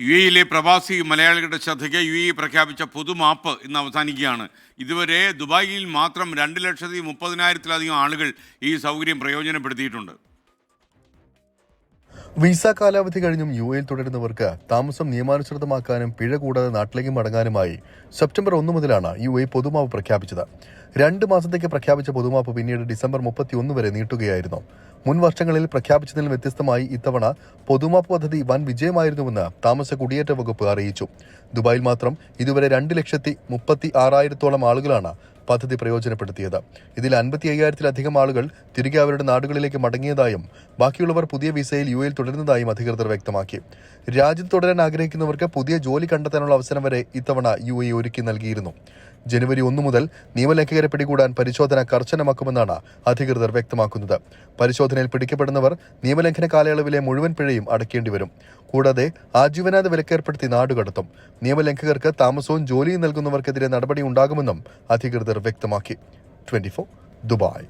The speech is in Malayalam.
യുഎഇയിലെ പ്രവാസി മലയാളികളുടെ ശ്രദ്ധയ്ക്ക് യുഎഇ പ്രഖ്യാപിച്ച പൊതുമാപ്പ് ഇന്ന് അവസാനിക്കുകയാണ്. ഇതുവരെ ദുബായിൽ മാത്രം 2,30,000-ത്തിലധികം ആളുകൾ ഈ സൗകര്യം പ്രയോജനപ്പെടുത്തിയിട്ടുണ്ട്. വിസ കാലാവധി കഴിഞ്ഞും യുഎഇയിൽ തുടരുന്നവർക്ക് താമസം നിയമാനുസൃതമാക്കാനും പിഴ കൂടാതെ നാട്ടിലേക്ക് മടങ്ങാനുമായി സെപ്റ്റംബർ 1 മുതലാണ് യുഎഇ പൊതുമാപ്പ് പ്രഖ്യാപിച്ചത്. 2 മാസത്തേക്ക് പ്രഖ്യാപിച്ച പൊതുമാപ്പ് പിന്നീട് ഡിസംബർ 31 വരെ നീട്ടുകയായിരുന്നു. മുൻ വർഷങ്ങളിൽ പ്രഖ്യാപിച്ചതിൽ വ്യത്യസ്തമായി ഇത്തവണ പൊതുമാപ്പ് പദ്ധതി വൻ വിജയമായിരുന്നുവെന്ന് താമസ കുടിയേറ്റ വകുപ്പ് അറിയിച്ചു. ദുബായിൽ മാത്രം ഇതുവരെ 2,36,000-ത്തോളം ആളുകളാണ് പദ്ധതി പ്രയോജനപ്പെടുത്തിയത്. ഇതിൽ 55,000-ത്തിലധികം ആളുകൾ തിരികെ അവരുടെ നാടുകളിലേക്ക് മടങ്ങിയതായും ബാക്കിയുള്ളവർ പുതിയ വിസയിൽ യുഎഇയിൽ തുടരുന്നതായും അധികൃതർ വ്യക്തമാക്കി. രാജ്യത്ത് തുടരാൻ ആഗ്രഹിക്കുന്നവർക്ക് പുതിയ ജോലി കണ്ടെത്താനുള്ള അവസരം വരെ ഇത്തവണ യുഎഇ ഒരുക്കി നൽകിയിരുന്നു. ജനുവരി 1 മുതൽ നിയമലംഘകരെ പിടികൂടാൻ പരിശോധന കർശനമാക്കുമെന്നാണ് അധികൃതർ വ്യക്തമാക്കുന്നത്. പരിശോധനയിൽ പിടിക്കപ്പെടുന്നവർ നിയമലംഘന കാലയളവിലെ മുഴുവൻ പിഴയും അടയ്ക്കേണ്ടി വരും. കൂടാതെ ആജീവനാന്ത വിലക്കേർപ്പെടുത്തി നാടുകടത്തും. നിയമലംഘകർക്ക് താമസവും ജോലിയും നൽകുന്നവർക്കെതിരെ നടപടി ഉണ്ടാകുമെന്നും അധികൃതർ വ്യക്തമാക്കി. 24 ദുബായ്.